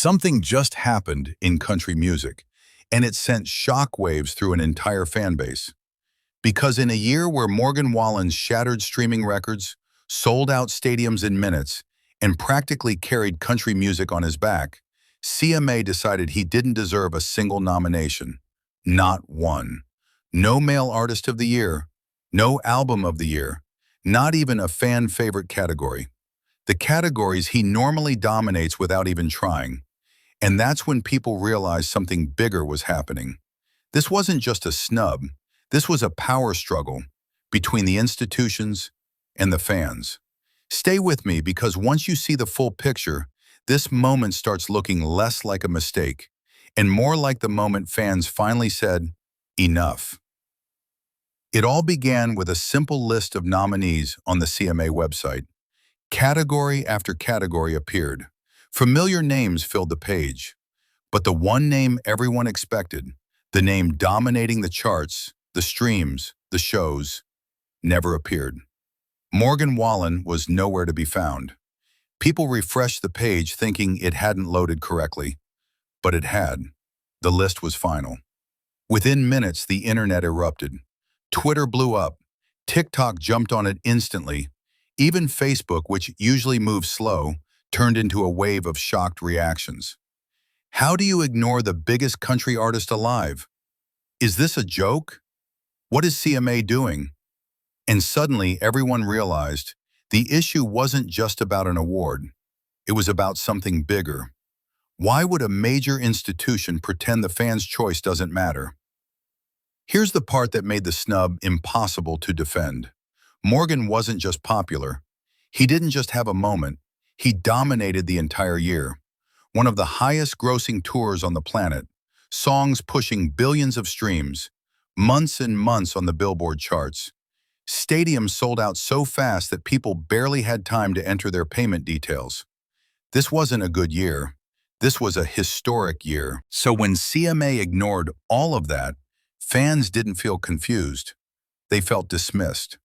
Something just happened in country music, and it sent shockwaves through an entire fan base. Because in a year where Morgan Wallen shattered streaming records, sold out stadiums in minutes, and practically carried country music on his back, CMA decided he didn't deserve a single nomination. Not one. No Male Artist of the Year, no Album of the Year, not even a fan favorite category. The categories he normally dominates without even trying. And that's when people realized something bigger was happening. This wasn't just a snub, this was a power struggle between the institutions and the fans. Stay with me because once you see the full picture, this moment starts looking less like a mistake and more like the moment fans finally said, enough. It all began with a simple list of nominees on the CMA website. Category after category appeared. Familiar names filled the page. But the one name everyone expected, the name dominating the charts, the streams, the shows, never appeared. Morgan Wallen was nowhere to be found. People refreshed the page thinking it hadn't loaded correctly. But it had. The list was final. Within minutes, the internet erupted. Twitter blew up. TikTok jumped on it instantly. Even Facebook, which usually moves slow, turned into a wave of shocked reactions. How do you ignore the biggest country artist alive? Is this a joke? What is CMA doing? And suddenly everyone realized the issue wasn't just about an award. It was about something bigger. Why would a major institution pretend the fans' choice doesn't matter? Here's the part that made the snub impossible to defend. Morgan wasn't just popular. He didn't just have a moment. He dominated the entire year. One of the highest grossing tours on the planet, songs pushing billions of streams, months and months on the Billboard charts. Stadiums sold out so fast that people barely had time to enter their payment details. This wasn't a good year. This was a historic year. So when CMA ignored all of that, fans didn't feel confused. They felt dismissed.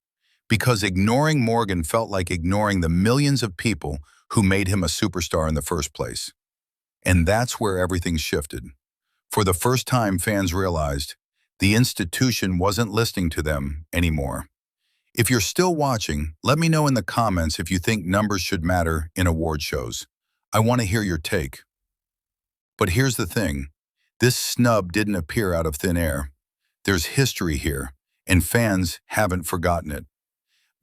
Because ignoring Morgan felt like ignoring the millions of people who made him a superstar in the first place. And that's where everything shifted. For the first time, fans realized the institution wasn't listening to them anymore. If you're still watching, let me know in the comments if you think numbers should matter in award shows. I want to hear your take. But here's the thing. This snub didn't appear out of thin air. There's history here, and fans haven't forgotten it.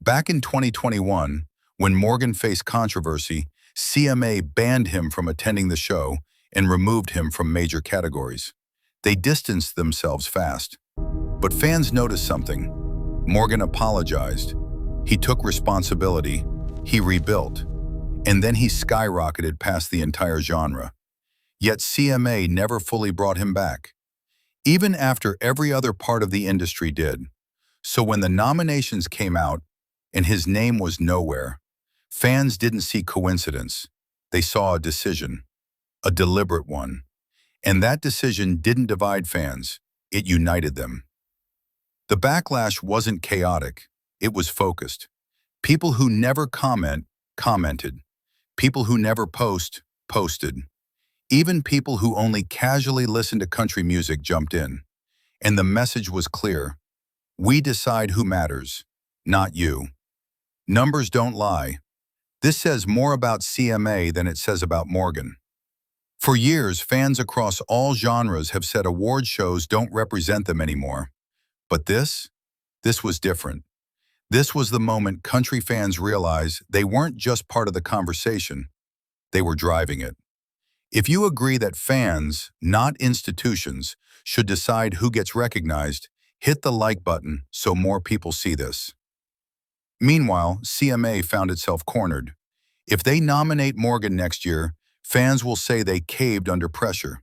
Back in 2021, when Morgan faced controversy, CMA banned him from attending the show and removed him from major categories. They distanced themselves fast. But fans noticed something. Morgan apologized. He took responsibility. He rebuilt. And then he skyrocketed past the entire genre. Yet CMA never fully brought him back. Even after every other part of the industry did. So when the nominations came out, and his name was nowhere, fans didn't see coincidence. They saw a decision, a deliberate one. And that decision didn't divide fans, it united them. The backlash wasn't chaotic, it was focused. People who never comment, commented. People who never post, posted. Even people who only casually listen to country music jumped in. And the message was clear. We decide who matters, not you. Numbers don't lie. This says more about CMA than it says about Morgan. For years, fans across all genres have said award shows don't represent them anymore. But this was different. This was the moment country fans realized they weren't just part of the conversation, they were driving it. If you agree that fans, not institutions, should decide who gets recognized, hit the like button so more people see this. Meanwhile, CMA found itself cornered. If they nominate Morgan next year, fans will say they caved under pressure.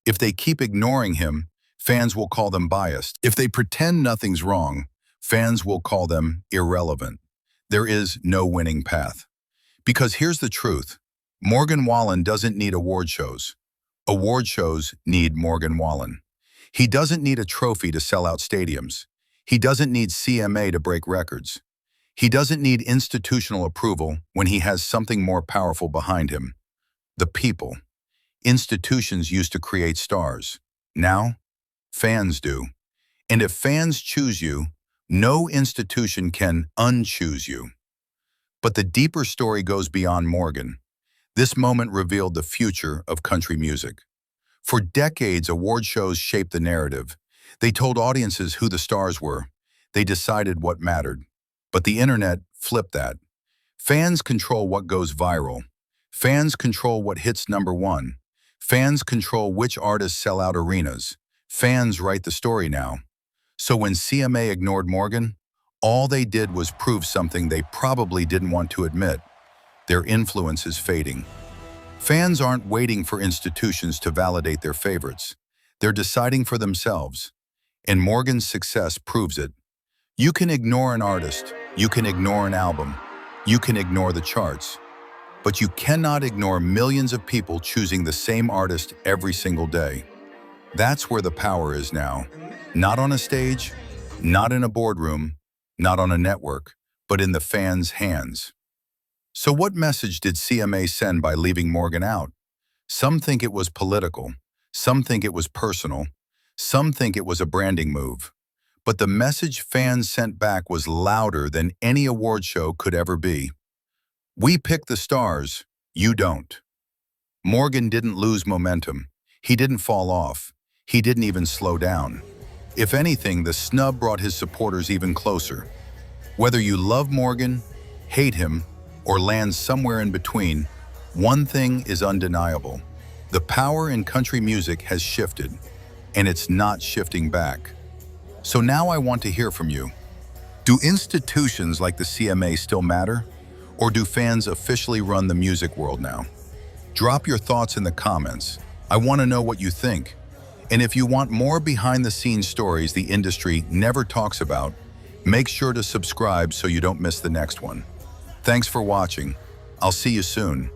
If they keep ignoring him, fans will call them biased. If they pretend nothing's wrong, fans will call them irrelevant. There is no winning path. Because here's the truth. Morgan Wallen doesn't need award shows. Award shows need Morgan Wallen. He doesn't need a trophy to sell out stadiums. He doesn't need CMA to break records. He doesn't need institutional approval when he has something more powerful behind him. The people. Institutions used to create stars. Now, fans do. And if fans choose you, no institution can unchoose you. But the deeper story goes beyond Morgan. This moment revealed the future of country music. For decades, award shows shaped the narrative. They told audiences who the stars were. They decided what mattered. But the internet flipped that. Fans control what goes viral. Fans control what hits #1. Fans control which artists sell out arenas. Fans write the story now. So when CMA ignored Morgan, all they did was prove something they probably didn't want to admit. Their influence is fading. Fans aren't waiting for institutions to validate their favorites. They're deciding for themselves. And Morgan's success proves it. You can ignore an artist, you can ignore an album, you can ignore the charts, but you cannot ignore millions of people choosing the same artist every single day. That's where the power is now. Not on a stage, not in a boardroom, not on a network, but in the fans' hands. So what message did CMA send by leaving Morgan out? Some think it was political, some think it was personal, some think it was a branding move. But the message fans sent back was louder than any award show could ever be. We pick the stars, you don't. Morgan didn't lose momentum. He didn't fall off. He didn't even slow down. If anything, the snub brought his supporters even closer. Whether you love Morgan, hate him, or land somewhere in between, one thing is undeniable. The power in country music has shifted, and it's not shifting back. So now I want to hear from you. Do institutions like the CMA still matter? Or do fans officially run the music world now? Drop your thoughts in the comments. I want to know what you think. And if you want more behind-the-scenes stories the industry never talks about, make sure to subscribe so you don't miss the next one. Thanks for watching. I'll see you soon.